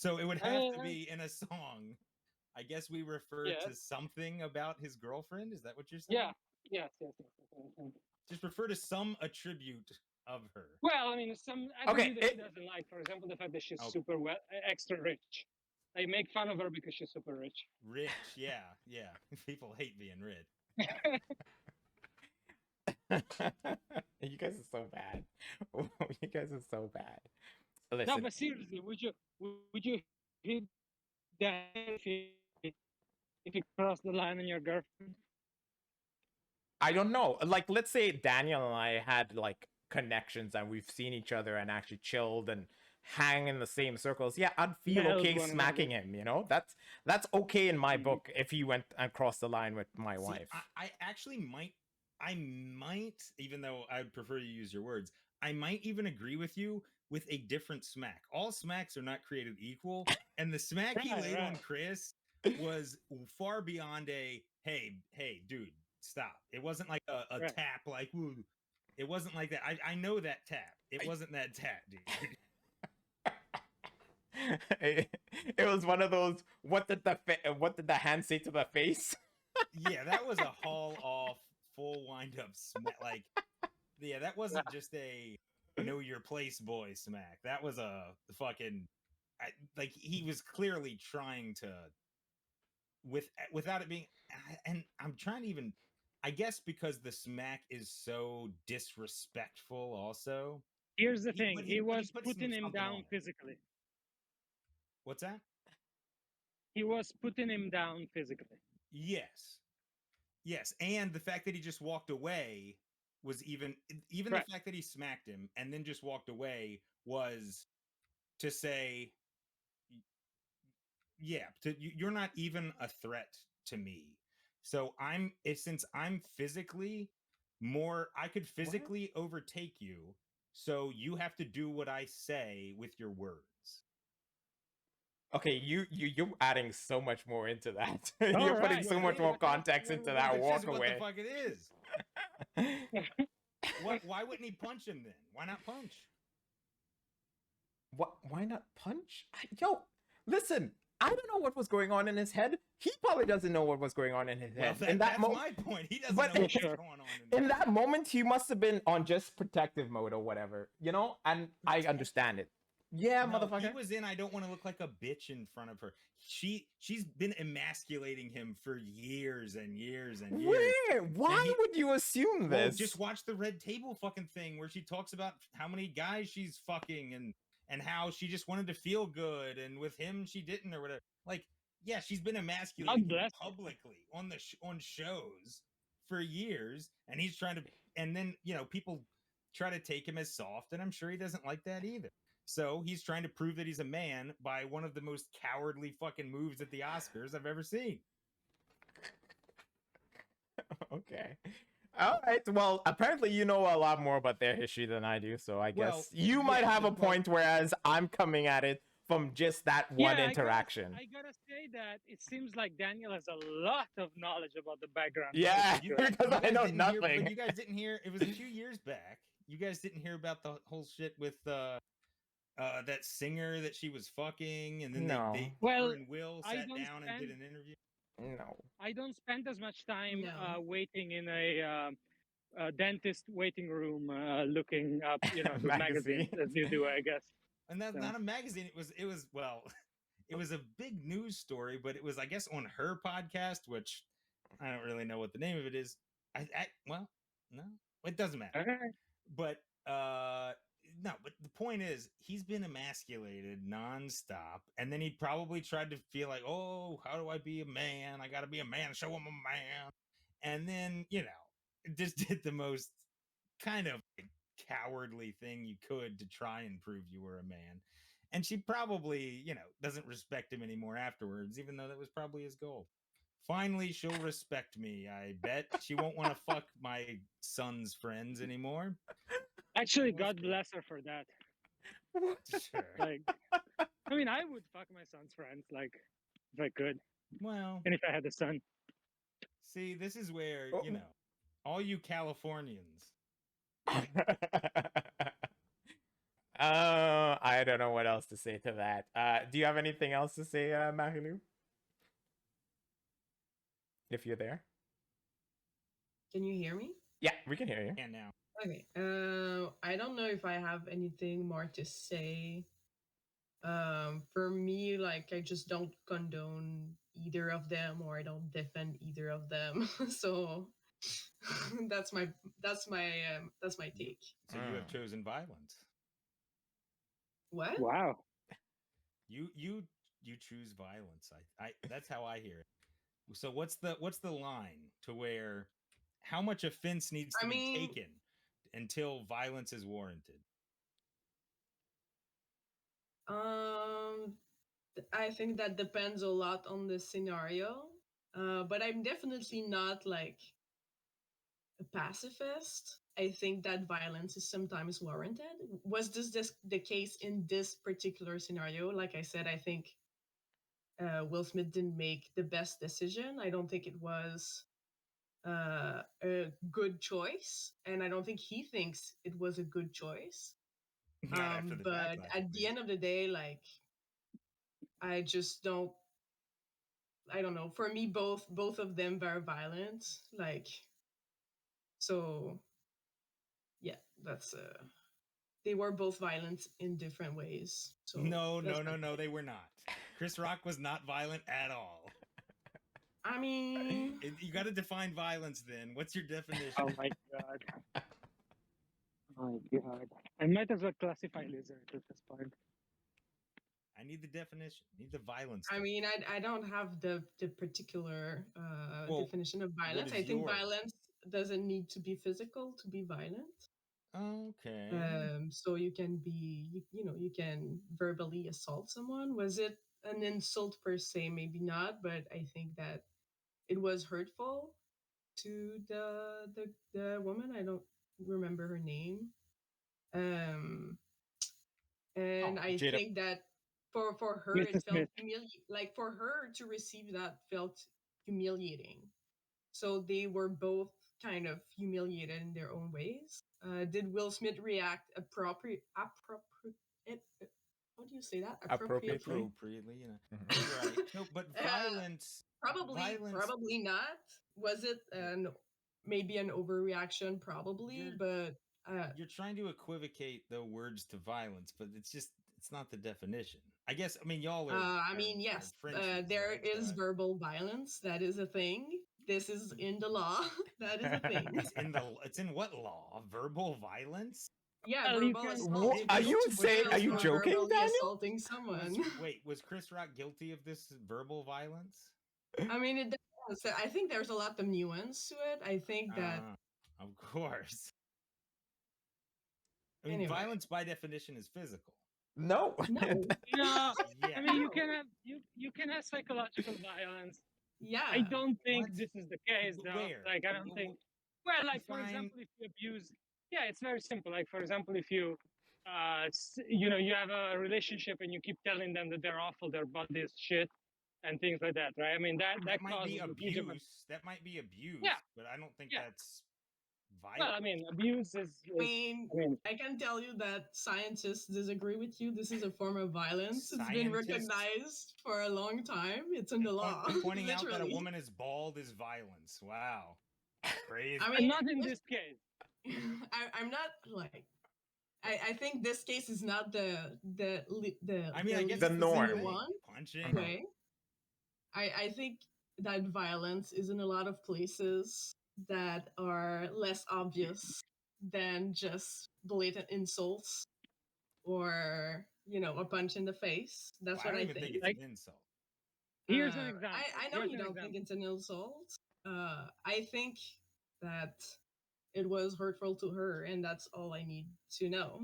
So it would have to be in a song. I guess we refer to something about his girlfriend. Is that what you're saying? Yeah. Yes. Just refer to some attribute of her. Well, I mean, some attribute that she doesn't like. For example, the fact that she's super extra rich. They make fun of her because she's super rich. Rich, yeah. People hate being rich. You guys are so bad. You guys are so bad. Listen. No, but seriously, would you hit that if you cross the line on your girlfriend? I don't know. Like, let's say Daniel and I had like connections and we've seen each other and actually chilled and hang in the same circles. Yeah, I'd feel okay smacking him, you know? That's okay in my book if he went and crossed the line with my wife. I actually might, even though I'd prefer you use your words, I might even agree with you with a different smack. All smacks are not created equal, and the smack he laid on Chris was far beyond a hey dude, stop. It wasn't like a tap, like woo. It wasn't like that. I know that tap. It wasn't that tap, dude. It was one of those. What did the hand say to the face? Yeah, that was a haul off, full wind up smack. Like, yeah, that wasn't just a know your place boy smack. That was a fucking like he was clearly trying to without it being. And I'm trying to even. I guess because the smack is so disrespectful. Also, here's the thing: he was putting him down physically. What's that? He was putting him down physically. Yes, and the fact that he just walked away was even the fact that he smacked him and then just walked away was to say, yeah, you're not even a threat to me. So since I'm physically more, I could physically overtake you. So you have to do what I say with your words. Okay, you're adding so much more into that. You're putting so much more context into that walk away. What the fuck it is? Why wouldn't he punch him then? Why not punch? Why not punch? Yo, listen. I don't know what was going on in his head. He probably doesn't know what was going on in his head. That's my point. He doesn't know what's going on in that moment. He must have been on just protective mode or whatever, you know. And I understand it. Yeah, motherfucker. He was in I don't want to look like a bitch in front of her. She's been emasculating him for years and years and years. Where? Why would you assume this? Just watch the Red Table fucking thing where she talks about how many guys she's fucking and how she just wanted to feel good, and with him she didn't or whatever. Like, yeah, she's been emasculating him publicly on shows for years, and he's trying to, and then people try to take him as soft, and I'm sure he doesn't like that either. So he's trying to prove that he's a man by one of the most cowardly fucking moves at the Oscars I've ever seen. Okay. All right. Well, apparently you know a lot more about their history than I do, so I guess you might have a point, whereas I'm coming at it from just that one interaction. I gotta say that it seems like Daniel has a lot of knowledge about the background. Yeah, because I know nothing. But you guys didn't hear. It was a few years back. You guys didn't hear about the whole shit with that singer that she was fucking, and then her and Will sat down and did an interview. No, I don't spend as much time waiting in a dentist waiting room looking up, the magazines as you do, I guess. And that's not a magazine. It was it was a big news story, but it was, I guess, on her podcast, which I don't really know what the name of it is. No, it doesn't matter. Okay. But no, but the point is, he's been emasculated nonstop, and then he probably tried to feel like, oh, how do I be a man? I got to be a man, show him a man, and then just did the most kind of cowardly thing you could to try and prove you were a man. And she probably, doesn't respect him anymore afterwards, even though that was probably his goal. Finally, she'll respect me. I bet she won't want to fuck my son's friends anymore. Actually, God bless her for that. Sure. Like, I mean, I would fuck my son's friends, like, if I could. Well, and if I had a son. See, this is where, all you Californians. I I don't know what else to say to that. Do you have anything else to say, Marilou? If you're there. Can you hear me? Yeah, we can hear you. And now. Okay. I don't know if I have anything more to say. For me, like I just don't condone either of them, or I don't defend either of them. So that's my take. So you have chosen violence. What? Wow. You choose violence. I that's how I hear it. So what's the line to where how much offense needs to be taken until violence is warranted? I think that depends a lot on the scenario. But I'm definitely not like a pacifist. I think that violence is sometimes warranted. Was this the case in this particular scenario? Like I said, I think Will Smith didn't make the best decision. I don't think it was a good choice, and I don't think he thinks it was a good choice. Not after the but backlash, at the end of the day, like I just don't. I don't know. For me, both of them were violent. Like, so yeah, that's they were both violent in different ways. So no, they were not. Chris Rock was not violent at all. I mean, you got to define violence then. What's your definition? Oh my god. Oh my god. I might as well classify lizard at this point. I need the definition. I need the violence. I mean, I don't have the particular definition of violence. I think violence doesn't need to be physical to be violent. Okay. So you can be, you can verbally assault someone. Was it an insult per se? Maybe not, but I think that it was hurtful to the woman. I don't remember her name. And I think that for her it felt like for her to receive that felt humiliating. So they were both kind of humiliated in their own ways. Did Will Smith react appropriate? How do you say that? Appropriately, you know. Right. No, but violence. Probably not. Was it maybe an overreaction? Probably, but you're trying to equivocate the words to violence, but it's not the definition. I guess. I mean, y'all are. Yes. Frenchies, there right? is verbal violence. That is a thing. This is in the law. That is a thing. It's in what law? Verbal violence? Yeah, verbal assault. Are you joking, Daniel? Assaulting someone. Was Chris Rock guilty of this verbal violence? I mean, it depends. I think there's a lot of nuance to it. I think that, of course. I mean, violence by definition is physical. No. Yeah. I mean, you can have psychological violence. Yeah. I don't think this is the case, though. Where? Like, I don't think. Well, like for example, if you abuse, it's very simple. Like for example, if you, you have a relationship and you keep telling them that they're awful, their body is shit, and things like that, right? I mean, that might be abuse. That might be abuse. Yeah. But I don't think that's violent. Well, I mean, abuse is. I can tell you that scientists disagree with you. This is a form of violence. It's been recognized for a long time. It's in the law. Pointing out that a woman is bald is violence. Wow. Crazy. I mean, not in this case. I'm not like. I think this case is not the I guess the norm. Punching. Way. I think that violence is in a lot of places that are less obvious than just blatant insults or a punch in the face. That's what I don't even think it's an insult. Here's an example. I know you don't think it's an insult. I think that it was hurtful to her, and that's all I need to know.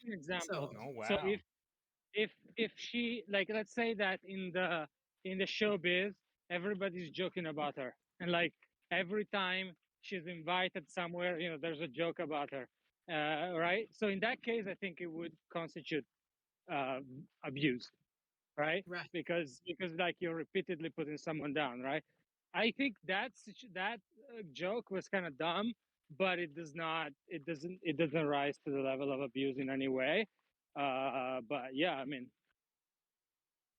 Example. Oh wow. So if she, like, let's say that in the showbiz, everybody's joking about her, and like every time she's invited somewhere, there's a joke about her, right? So in that case, I think it would constitute abuse, right? Right. Because like you're repeatedly putting someone down, right? I think that joke was kind of dumb, but it doesn't rise to the level of abuse in any way. But yeah, I mean,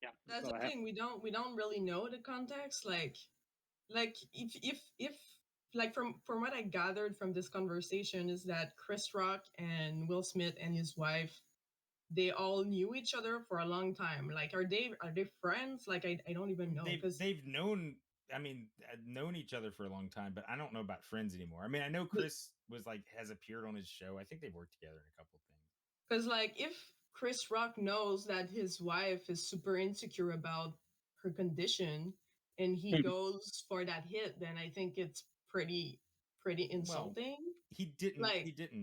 yeah, That's the thing. We don't really know the context. Like if like from what I gathered from this conversation is that Chris Rock and Will Smith and his wife, they all knew each other for a long time. Like, are they friends? Like, I don't even know, because they've known. I mean, known each other for a long time, but I don't know about friends anymore. I mean, I know Chris was like has appeared on his show. I think they've worked together in a couple things. because like if Chris Rock knows that his wife is super insecure about her condition and he goes for that hit, then I think it's pretty insulting. Well, he didn't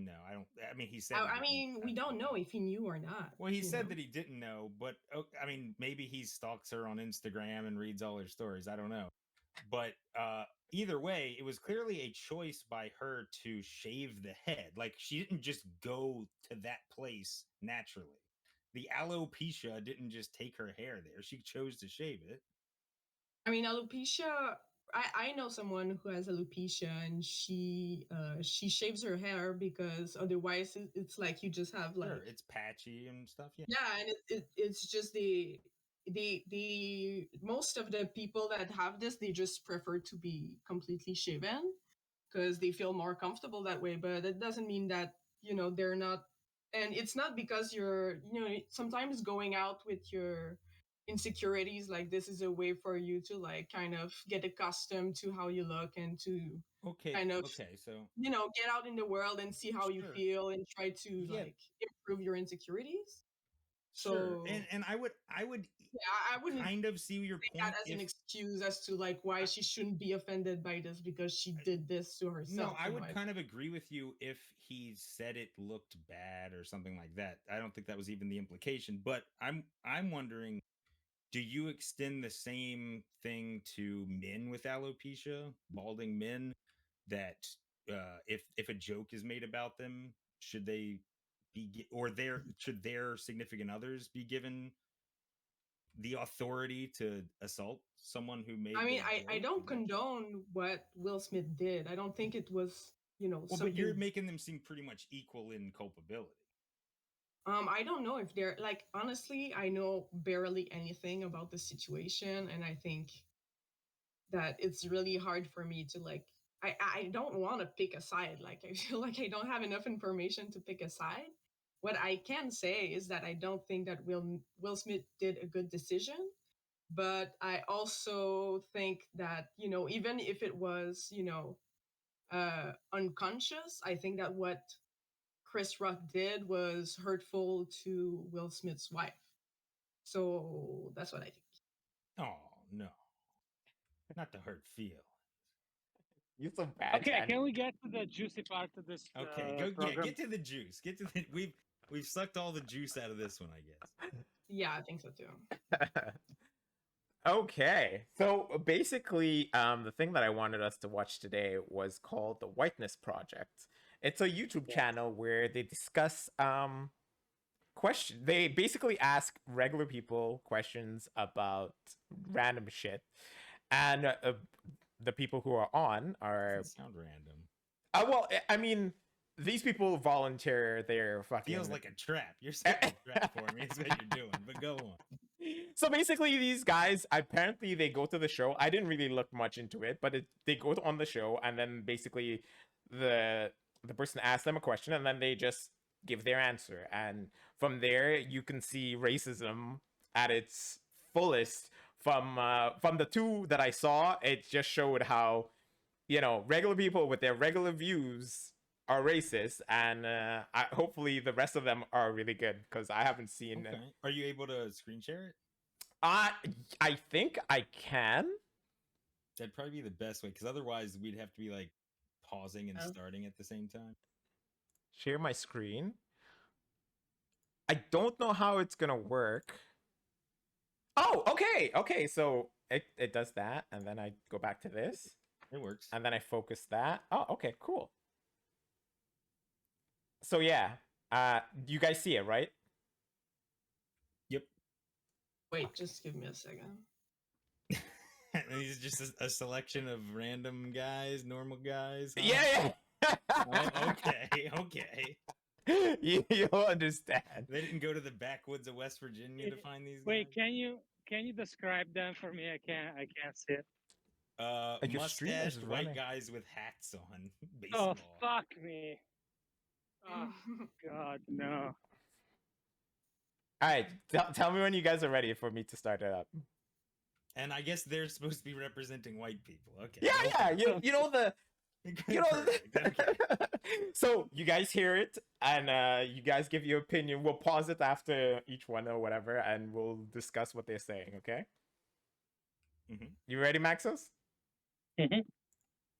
know. I mean, he said. I mean, we don't know if he knew or not. Well, he said that he didn't know, but I mean, maybe he stalks her on Instagram and reads all her stories. I don't know. But either way, it was clearly a choice by her to shave the head. Like, she didn't just go to that place naturally. The alopecia didn't just take her hair there. She chose to shave it. I mean, alopecia. I know someone who has alopecia, and she shaves her hair because otherwise it's like you just have like, sure, it's patchy and stuff. Yeah, yeah, and it's just the most of the people that have this, they just prefer to be completely shaven because they feel more comfortable that way. But it doesn't mean that they're not. And it's not because you're sometimes going out with your insecurities, like this is a way for you to like kind of get accustomed to how you look and to kind of so get out in the world and see how you sure. feel and try to like improve your insecurities. Sure, So and I would I wouldn't kind of see your take point that as an excuse as to like why she shouldn't be offended by this because she did this to herself. No, I would kind of agree with you if he said it looked bad or something like that. I don't think that was even the implication, but I'm wondering, do you extend the same thing to men with alopecia, balding men, that if a joke is made about them, should they be should their significant others be given the authority to assault someone who made? I mean, I don't condone what Will Smith did. I don't think it was, well, something. but you're making them seem pretty much equal in culpability. I don't know if they're like, honestly, I know barely anything about the situation, and I think that it's really hard for me to like. I don't want to pick a side. Like, I feel like I don't have enough information to pick a side. What I can say is that I don't think that Will Smith did a good decision, but I also think that even if it was unconscious, I think that what Chris Rock did was hurtful to Will Smith's wife. So that's what I think. Oh no, not to hurt feelings. You're so bad. Okay, Daniel. can we get to the juicy part of this? Okay, get to the juice. Get to the we've sucked all the juice out of this one, I guess. Yeah, I think so too. Okay, so basically, the thing that I wanted us to watch today was called the Whiteness Project. It's a YouTube channel where they discuss They basically ask regular people questions about random shit, and the people who are on are sound random. Well, I mean, these people volunteer their fucking. Feels like a trap. You're setting a trap for me. Is what you're doing. But go on. So basically, these guys apparently they go to the show. I didn't really look much into it, but they go on the show, and then basically the person asks them a question, and then they just give their answer, and from there you can see racism at its fullest. From the two that I saw, it just showed how regular people with their regular views are racist, and hopefully the rest of them are really good because I haven't seen. Okay. Are you able to screen share it? I think I can. That'd probably be the best way, because otherwise we'd have to be like pausing and starting at the same time. Share my screen. I don't know how it's gonna work. Oh, okay. So it does that, and then I go back to this. It works. And then I focus that. Oh, okay, cool. So yeah, you guys see it, right? Yep. Wait, just give me a second. These are just a selection of random guys, normal guys. Huh? Yeah. Oh, okay. You'll understand. They didn't go to the backwoods of West Virginia to find these Wait, guys. can you describe them for me? I can't see it. Your stream is Mustached white running. guys with hats on. Oh Baseball. fuck me. Oh god, no. All right, tell me when you guys are ready for me to start it up. And I guess they're supposed to be representing white people. Okay. Yeah. You know the. You know. Perfect. Okay. So you guys hear it, and you guys give your opinion. We'll pause it after each one or whatever, and we'll discuss what they're saying. Okay. Mm-hmm. You ready, Maxos? Mm-hmm.